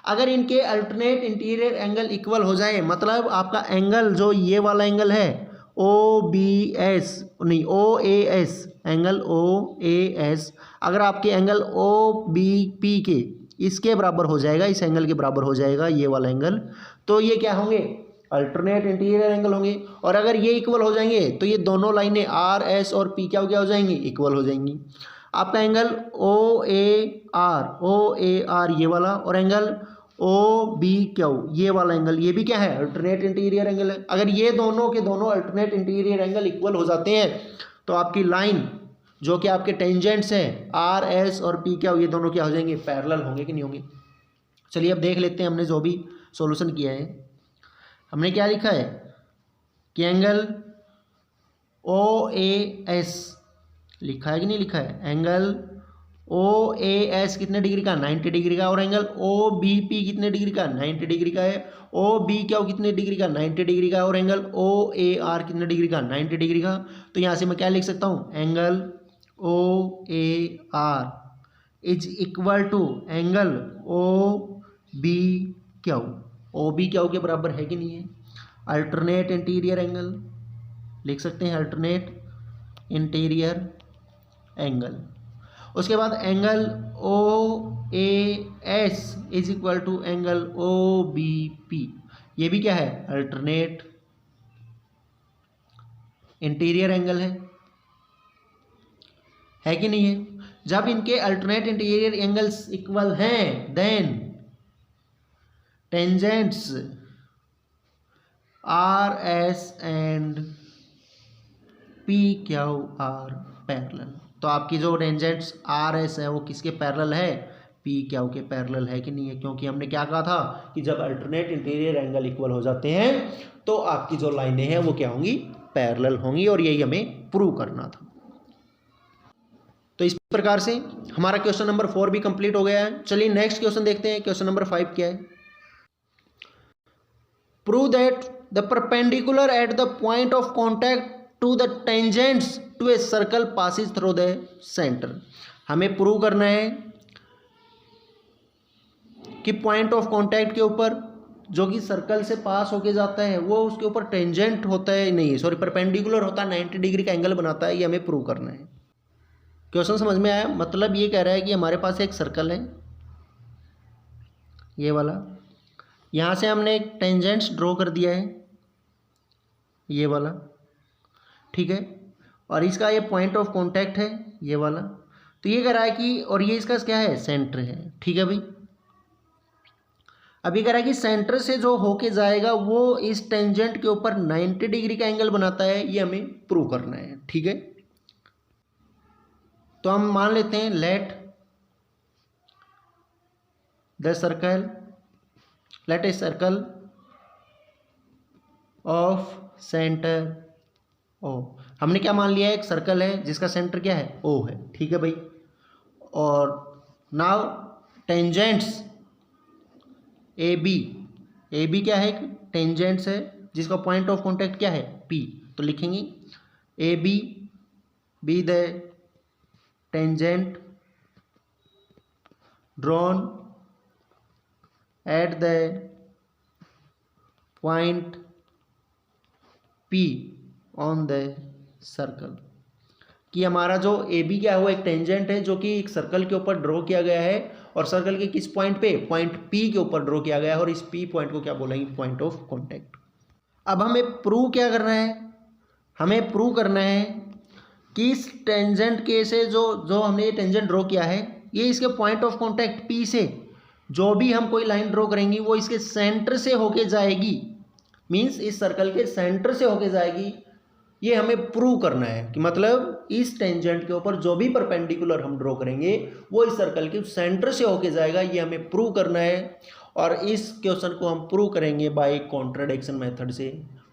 अगर इनके अल्टरनेट इंटीरियर एंगल इक्वल हो जाए, मतलब आपका एंगल जो ये वाला एंगल है OBS नहीं OAS एंगल OAS, अगर आपके एंगल OBP के इसके बराबर हो जाएगा, इस एंगल के बराबर हो जाएगा ये वाला एंगल, तो ये क्या होंगे अल्टरनेट इंटीरियर एंगल होंगे। और अगर ये इक्वल हो जाएंगे तो ये दोनों लाइनें RS और P क्या हो जाएंगी इक्वल हो जाएंगी। आपका एंगल OAR ये वाला और एंगल OBQ ये वाला एंगल, ये भी क्या है अल्टरनेट इंटीरियर एंगल है। अगर ये दोनों के दोनों अल्टरनेट इंटीरियर एंगल इक्वल हो जाते हैं तो आपकी लाइन जो कि आपके टेंजेंट्स हैं RS और PQ ये दोनों क्या हो जाएंगे पैरेलल होंगे कि नहीं होंगे। चलिए अब देख लेते हैं हमने जो भी सॉल्यूशन किया है। हमने क्या लिखा है कि एंगल OAS लिखा है कि नहीं लिखा है, एंगल OAS कितने डिग्री का 90 डिग्री का, और एंगल OBP कितने डिग्री का 90 डिग्री का है, OBQ कितने डिग्री का 90 डिग्री का, और एंगल OAR कितने डिग्री का 90 डिग्री का। तो यहाँ से मैं क्या लिख सकता हूँ angle OAR is equal to angle OBQ। OBQ के बराबर है कि नहीं है अल्टरनेट इंटीरियर एंगल, लिख सकते हैं अल्टरनेट इंटीरियर एंगल। उसके बाद angle OAS is equal to angle OBP, ये भी क्या है अल्टरनेट इंटीरियर एंगल है कि नहीं है। जब इनके अल्टरनेट इंटीरियर एंगल्स इक्वल हैं then tangents RS and PQ are parallel. तो आपकी जो टेंजेंट्स RS है वो किसके पैरेलल है PQ के पैरेलल है कि नहीं है, क्योंकि हमने क्या कहा था कि जब अल्टरनेट इंटीरियर एंगल इक्वल हो जाते हैं तो आपकी जो लाइनें हैं वो क्या होंगी पैरेलल होंगी, और यही हमें प्रूव करना था। तो इस प्रकार से हमारा क्वेश्चन नंबर 4 भी कंप्लीट हो गया है। चलिए नेक्स्ट क्वेश्चन देखते हैं। क्वेश्चन नंबर 5 क्या है, prove that the perpendicular at the point of contact to the tangents to a circle passes through the centre. हमें प्रूव करना है कि पॉइंट ऑफ कांटेक्ट के ऊपर जो कि सर्कल से पास होके जाता है वो उसके ऊपर टेंजेंट होता है, नहीं सॉरी परपेंडिकुलर होता है, 90 डिग्री का एंगल बनाता है। ये हमें प्रूव करना है। क्वेश्चन समझ में आया? मतलब ये कह रहा है कि हमारे पास एक सर्कल है ये वाला, यहाँ से हमने एक टेंजेंट्स ड्रॉ कर दिया है ये वाला, ठीक है, और इसका ये पॉइंट ऑफ कांटेक्ट है ये वाला। तो ये कह रहा है कि और ये इसका क्या है सेंटर है, ठीक है भाई। अभी कह रहा है कि सेंटर से जो होके जाएगा वो इस टेंजेंट के ऊपर 90 डिग्री का एंगल बनाता है, ये हमें प्रूव करना है, ठीक है। तो हम मान लेते हैं let a circle of centre O. हमने क्या मान लिया है, एक सर्कल है जिसका सेंटर क्या है ओ है, ठीक है भाई। और नाउ टेंजेंट्स ए बी क्या है, टेंजेंट्स है जिसका पॉइंट ऑफ कांटेक्ट क्या है P। तो लिखेंगे ए B the tangent drawn at the point P on the circle. कि हमारा जो ए बी क्या है वो एक टेंजेंट है जो कि एक सर्कल के ऊपर ड्रॉ किया गया है, और सर्कल के किस पॉइंट पे, पॉइंट P के ऊपर ड्रॉ किया गया है, और इस P पॉइंट को क्या बोलेंगे, पॉइंट ऑफ कांटेक्ट। अब हमें प्रूव क्या करना है, हमें प्रूव करना है कि इस टेंजेंट के से जो हमने ये टेंजेंट ड्रॉ किया है, ये इसके पॉइंट ऑफ कॉन्टैक्ट पी से जो भी हम कोई लाइन ड्रॉ करेंगे वो इसके सेंटर से होके जाएगी, मीन्स इस सर्कल के सेंटर से होके जाएगी। ये हमें प्रूव करना है कि मतलब इस टेंजेंट के ऊपर जो भी परपेंडिकुलर हम ड्रॉ करेंगे वो इस सर्कल के सेंटर से होके जाएगा, ये हमें प्रूव करना है। और इस क्वेश्चन को हम प्रूव करेंगे बाय कॉन्ट्रडिक्शन मेथड से,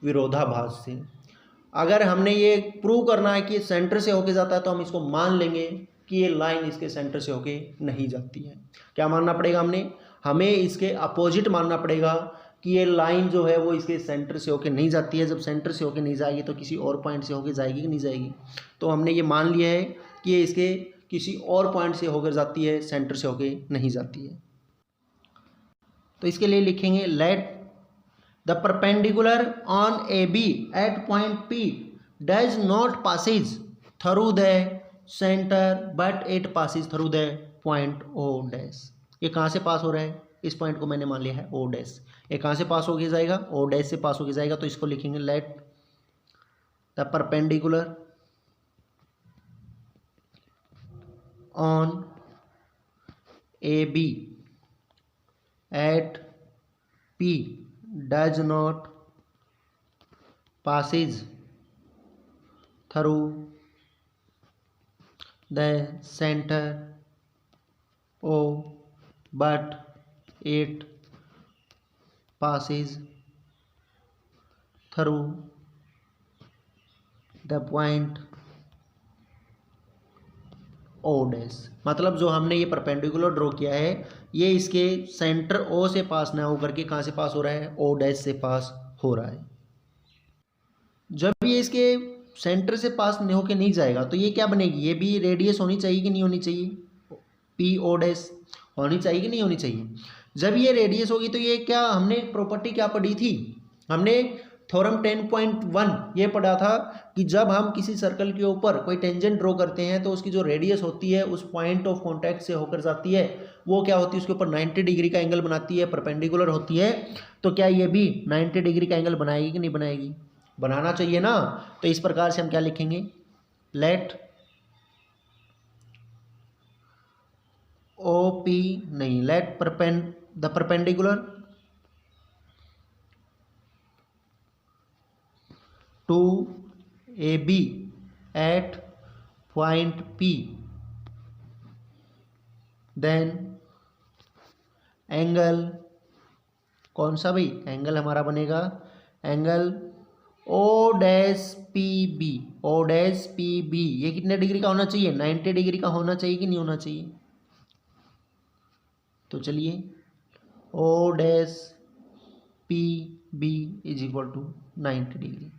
विरोधाभास से। अगर हमने ये प्रूव करना है कि सेंटर से होके जाता है तो हम इसको मान लेंगे कि ये लाइन इसके सेंटर से होके नहीं जाती है। क्या मानना पड़ेगा हमें इसके अपोजिट मानना पड़ेगा कि ये लाइन जो है वो इसके सेंटर से होके नहीं जाती है। जब सेंटर से होके नहीं जाएगी तो किसी और पॉइंट से होके जाएगी कि नहीं जाएगी। तो हमने ये मान लिया है कि ये इसके किसी और पॉइंट से होकर जाती है, सेंटर से होके नहीं जाती है। तो इसके लिए लिखेंगे let the perpendicular on A B at point P does not passes through the centre but it passes through the point O dash. ये कहाँ से पास हो रहा है? इस पॉइंट को मैंने मान लिया है ओ डैश। ये कहाँ से पास होके जाएगा? ओ डैश से पास होके जाएगा। तो इसको लिखेंगे let the perpendicular on A B at P does not passes through the center O but it passes through the point O dash. मतलब जो हमने ये परपेंडिकुलर ड्रॉ किया है ये इसके सेंटर O से पास ना होकर के कहाँ से पास हो रहा है? O डैश से पास हो रहा है। जब ये इसके सेंटर से पास होके नहीं जाएगा तो ये क्या बनेगी? ये भी रेडियस होनी चाहिए कि नहीं होनी चाहिए? पी ओ डैश होनी चाहिए कि नहीं होनी चाहिए? जब ये रेडियस होगी तो ये क्या हमने प्रॉपर्टी क्या पढ़ी थी? हमने थ्योरम 10.1 ये पढ़ा था कि जब हम किसी सर्कल के ऊपर कोई टेंजेंट ड्रॉ करते हैं तो उसकी जो रेडियस होती है उस पॉइंट ऑफ कॉन्टैक्ट से होकर जाती है, वो क्या होती है? उसके ऊपर 90 डिग्री का एंगल बनाती है, परपेंडिकुलर होती है। तो क्या ये भी 90 डिग्री का एंगल बनाएगी कि नहीं बनाएगी? बनाना चाहिए ना। तो इस प्रकार से हम क्या लिखेंगे? लेट ओ पी नहीं, let the perpendicular to A B at point P then angle कौन सा भाई? एंगल हमारा बनेगा angle O dash P B. O dash P B ये कितने डिग्री का होना चाहिए? 90 डिग्री का होना चाहिए कि नहीं होना चाहिए? तो चलिए O dash P B is equal to 90 degree.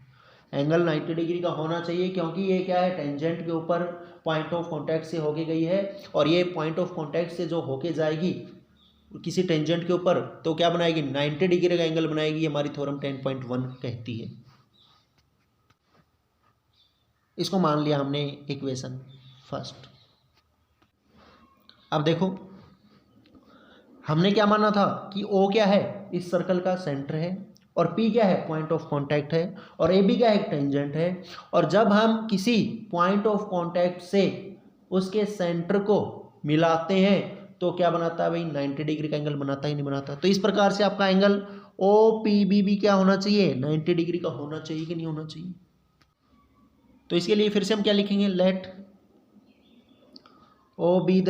Angle 90 degree का होना चाहिए क्योंकि ये क्या है? टेंजेंट के ऊपर पॉइंट ऑफ कॉन्टैक्ट से होके गई है और ये पॉइंट ऑफ कॉन्टैक्ट से जो होके जाएगी किसी टेंजेंट के ऊपर तो क्या बनाएगी? 90 डिग्री का एंगल बनाएगी। हमारी थ्योरम 10.1 कहती है। इसको मान लिया हमने इक्वेशन फर्स्ट। अब देखो हमने क्या माना था कि O क्या है? इस सर्कल का सेंटर है और P क्या है? पॉइंट ऑफ कांटेक्ट है और AB क्या है? टेंजेंट है। और जब हम किसी पॉइंट ऑफ कांटेक्ट से उसके सेंटर को मिलाते हैं तो क्या बनाता है भाई? 90 डिग्री का एंगल बनाता ही नहीं बनाता? तो इस प्रकार से आपका एंगल OPB भी क्या होना चाहिए? 90 डिग्री का होना चाहिए कि नहीं होना चाहिए? तो इसके लिए फिर से हम क्या लिखेंगे? Let O be the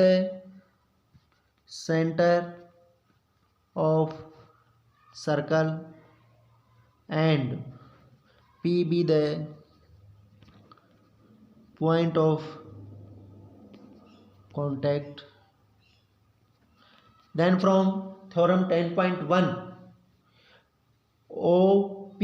centre of circle and P be the point of contact. Then from theorem 10.1 OP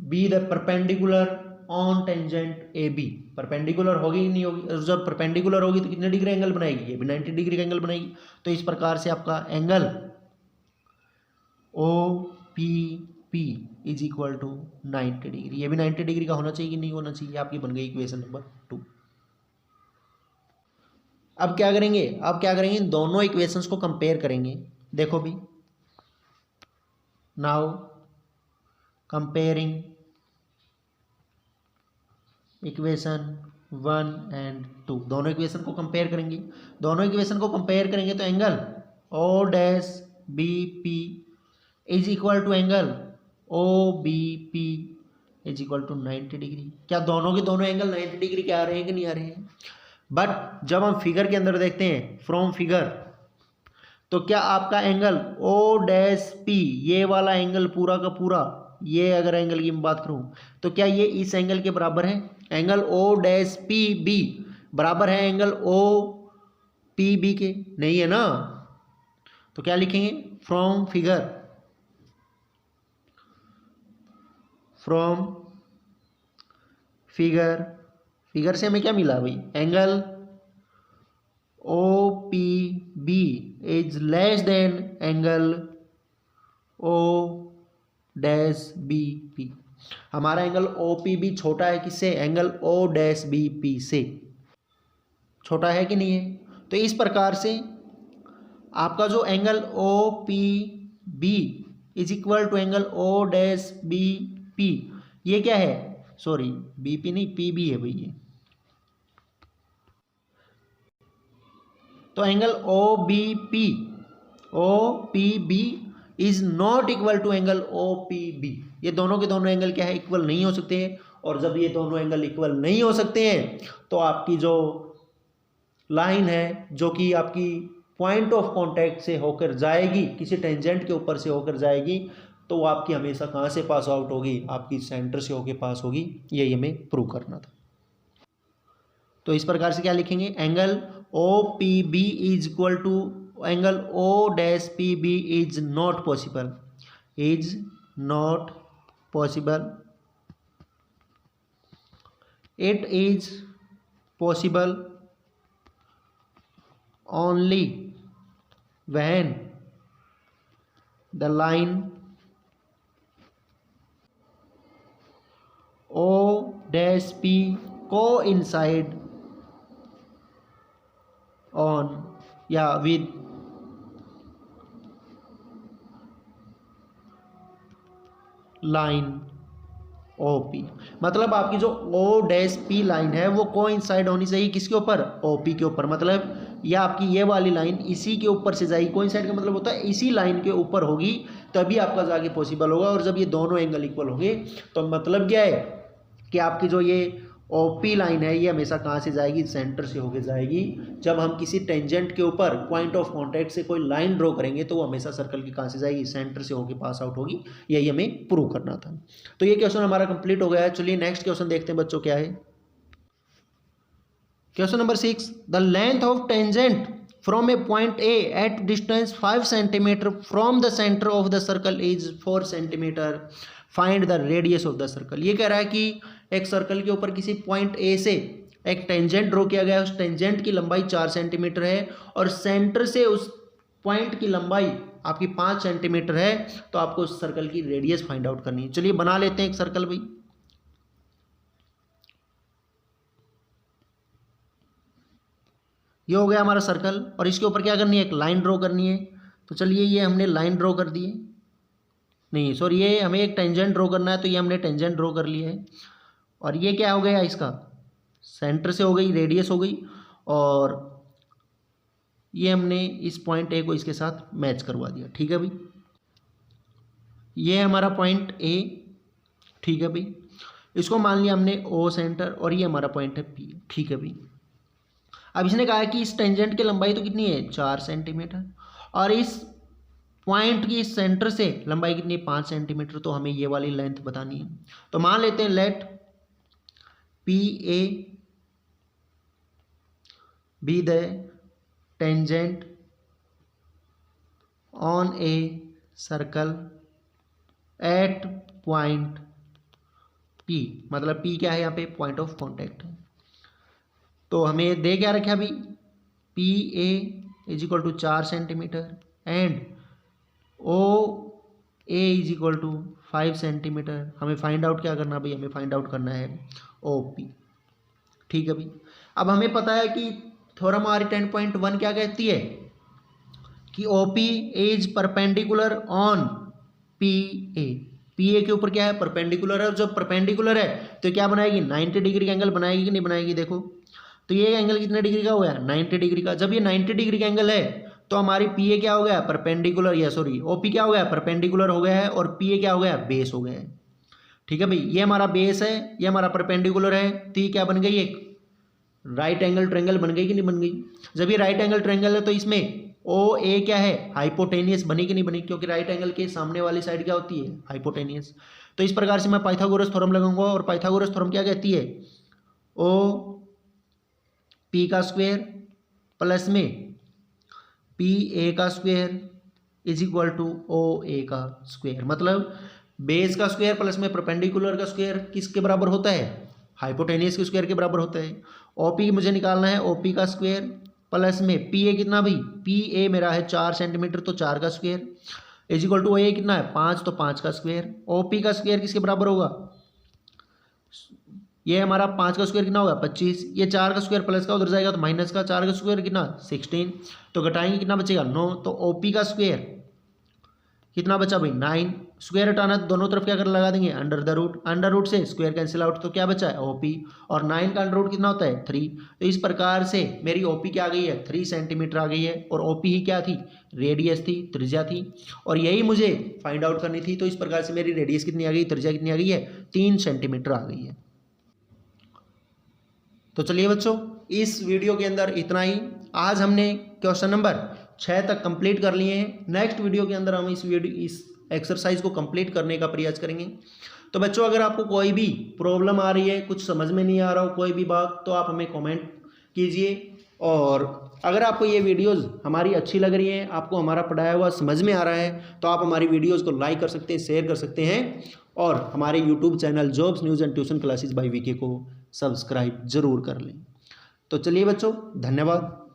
be the perpendicular on tangent AB। Perpendicular होगी कि नहीं होगी? जब परपेंडिकुलर होगी तो कितने डिग्री एंगल बनाएगी? ये भी 90 डिग्री का एंगल बनाएगी। तो इस प्रकार से आपका angle OPP is equal to 90 degree. ये भी 90 डिग्री का होना चाहिए कि नहीं होना चाहिए? आपकी बन गई इक्वेशन नंबर 2। अब क्या करेंगे? दोनों इक्वेशंस को कंपेयर करेंगे। देखो भी, नाउ कंपेयरिंग इक्वेशन 1 एंड 2, दोनों इक्वेशन को कंपेयर करेंगे। दोनों इक्वेशन को कंपेयर करेंगे तो angle O dash B P is equal to angle O B P is equal to 90 degree. क्या दोनों के दोनों एंगल 90 डिग्री के आ रहे हैं कि नहीं आ रहे हैं? बट जब हम फिगर के अंदर देखते हैं फ्रॉम फिगर, तो क्या आपका एंगल ओ डैश पी, ये वाला एंगल पूरा का पूरा, ये अगर एंगल की मैं बात करूं तो क्या ये इस एंगल के बराबर है? Angle O dash P B बराबर है एंगल ओ पी बी के? नहीं है ना। तो क्या लिखेंगे? From figure, from figure, figure से हमें क्या मिला भाई? Angle O P B is less than angle O dash B P. हमारा एंगल ओ पी बी छोटा है किससे? Angle O dash B P से। छोटा है कि नहीं है? तो इस प्रकार से आपका जो angle O P B is equal to angle O dash B P, ये क्या है? सॉरी, बी पी नहीं, पी बी है भाई ये। तो angle O P B is not equal to angle O P B. ये दोनों के दोनों एंगल क्या है? इक्वल नहीं हो सकते हैं। और जब ये दोनों एंगल इक्वल नहीं हो सकते हैं तो आपकी जो लाइन है, जो कि आपकी पॉइंट ऑफ कांटेक्ट से होकर जाएगी, किसी टेंजेंट के ऊपर से होकर जाएगी, तो वो आपकी हमेशा कहाँ से पास आउट होगी? आपकी सेंटर से होकर पास होगी। यही हमें प्रूव करना था। तो इस प्रकार से क्या लिखेंगे? Angle O P B is equal to angle O dash P B is not possible, is not possible, it is possible only when the line O dash P coincide on with line OP। मतलब आपकी जो O dash P line है वो coincide होनी चाहिए किसके ऊपर? OP के ऊपर। मतलब या आपकी ये वाली लाइन इसी के ऊपर से जाएगी। कोइंसाइड का मतलब होता है इसी लाइन के ऊपर होगी, तभी आपका जाके पॉसिबल होगा। और जब ये दोनों एंगल इक्वल होंगे तो मतलब क्या है कि आपकी जो ये OP लाइन है ये हमेशा कहाँ से जाएगी? सेंटर से होके जाएगी। जब हम किसी टेंजेंट के ऊपर पॉइंट ऑफ कांटेक्ट से कोई लाइन ड्रॉ करेंगे तो वो हमेशा सर्कल की कहाँ से जाएगी? सेंटर से होके पास आउट होगी। यही हमें प्रूव करना था। तो ये क्वेश्चन हमारा कंप्लीट हो गया है। चलिए नेक्स्ट क्वेश्चन देखते हैं बच्चों, क्या है question number 6। The length of tangent from a point A at distance 5 centimetre from the centre of the circle is 4 centimetre, find the radius of the circle. ये कह रहा है कि एक सर्कल के ऊपर किसी पॉइंट ए से एक टेंजेंट ड्रॉ किया गया है, उस टेंजेंट की लंबाई 4 सेंटीमीटर है और सेंटर से उस पॉइंट की लंबाई आपकी 5 सेंटीमीटर है। तो आपको उस सर्कल की रेडियस फाइंड आउट करनी है। चलिए बना लेते हैं एक सर्कल भाई। ये हो गया हमारा सर्कल और इसके ऊपर क्या करनी है? एक लाइन ड्रॉ करनी है। तो चलिए ये हमने लाइन ड्रॉ कर दी है, नहीं सॉरी, ये हमें एक टेंजेंट ड्रॉ करना है, तो ये हमने टेंजेंट ड्रॉ कर लिया है। और ये क्या हो गया? इसका सेंटर से हो गई, रेडियस हो गई, और ये हमने इस पॉइंट ए को इसके साथ मैच करवा दिया। ठीक है भाई, ये हमारा पॉइंट ए। ठीक है भाई, इसको मान लिया हमने ओ सेंटर और ये हमारा पॉइंट है पी। ठीक है भाई, अब इसने कहा है कि इस टेंजेंट की लंबाई तो कितनी है? 4 सेंटीमीटर, और इस पॉइंट की सेंटर से लंबाई कितनी है? 5 सेंटीमीटर। तो हमें ये वाली लेंथ बतानी है। तो मान लेते हैं let P A B the tangent on a circle at point P. मतलब पी क्या है यहाँ पे? पॉइंट ऑफ कॉन्टैक्ट है। तो हमें दे क्या रखा अभी? P A is equal to 4 centimetre and O A is equal to 5 centimetre. हमें फाइंड आउट क्या करना भाई? हमें फाइंड आउट करना है ओ पी। ठीक है भाई, अब हमें पता है कि थ्योरम हमारी 10.1 क्या कहती है कि O P is perpendicular on P A. P A के ऊपर क्या है? परपेंडिकुलर है, और जब परपेंडिकुलर है तो क्या बनाएगी, 90 डिग्री का एंगल बनाएगी कि नहीं बनाएगी। देखो तो ये एंगल कितने डिग्री का हो गया, 90 डिग्री का। जब ये 90 डिग्री का एंगल है तो हमारी पी ए क्या हो गया, परपेंडिकुलर, या सॉरी ओ पी क्या हो गया, परपेंडिकुलर हो गया है, और पी ए क्या हो गया, बेस हो गया है। ठीक है भाई, ये हमारा बेस है, ये हमारा परपेंडिकुलर है, तो ये क्या बन गई, एक राइट एंगल ट्रायंगल बन गई कि नहीं बन गई। जब ये राइट एंगल ट्रायंगल है तो इसमें ओ ए क्या है, हाइपोटेनियस बनी कि नहीं बनी, क्योंकि राइट एंगल के सामने वाली साइड क्या होती है, हाइपोटेनियस। तो इस प्रकार से मैं पाइथागोरस थ्योरम लगाऊंगा, और पाइथागोरस थ्योरम क्या कहती है, ओ पी का स्क्वायर प्लस में पी ए का square is equal to O A का स्क्वायर। मतलब बेस का स्क्वायर प्लस में परपेंडिकुलर का स्क्वायर किसके बराबर होता है, हाइपोटेनियस के स्क्वायर के बराबर होता है। ओपी मुझे निकालना है, ओपी का स्क्वायर प्लस में पी ए कितना भाई, पी ए मेरा है 4 सेंटीमीटर, तो 4 का स्क्वायर इज इक्वल टू ए कितना है 5, तो 5 का स्क्वायर। ओपी का स्क्वायर किसके बराबर होगा, ये हमारा 5 का स्क्वायर कितना होगा 25, ये 4 का स्क्वायर प्लस का उधर जाएगा तो माइनस का, 4 का स्क्वायर कितना 16, तो घटाएंगे कितना बचेगा 9, तो ओपी का स्क्वायर कितना बचा भाई 9। स्क्वायर हटाना तो दोनों तरफ क्या कर लगा देंगे, अंडर रूट से स्क्वायर कैंसिल आउट, तो क्या बचा है ओपी, और 9 का अंडर रूट कितना होता है 3। तो इस प्रकार से मेरी ओपी क्या आ गई है 3 सेंटीमीटर आ गई है, और ओपी ही क्या थी, रेडियस थी, त्रिज्या थी, और यही मुझे फाइंड आउट करनी थी। तो इस प्रकार से मेरी रेडियस कितनी आ गई, त्रिज्या कितनी आ गई है 3 सेंटीमीटर आ गई है। तो चलिए बच्चों, इस वीडियो के अंदर इतना ही। आज हमने क्वेश्चन नंबर 6 तक कंप्लीट कर लिए हैं। नेक्स्ट वीडियो के अंदर हम इस एक्सरसाइज को कंप्लीट करने का प्रयास करेंगे। तो बच्चों, अगर आपको कोई भी प्रॉब्लम आ रही है, कुछ समझ में नहीं आ रहा हो कोई भी बात, तो आप हमें कमेंट कीजिए। और अगर आपको ये वीडियोस हमारी अच्छी लग रही हैं, आपको हमारा पढ़ाया हुआ समझ में आ रहा है, तो आप हमारी वीडियोस को लाइक कर सकते हैं, शेयर कर सकते हैं, और हमारे YouTube channel jobs news and tuition classes by VK को सब्सक्राइब जरूर कर लें। तो चलिए बच्चों, धन्यवाद।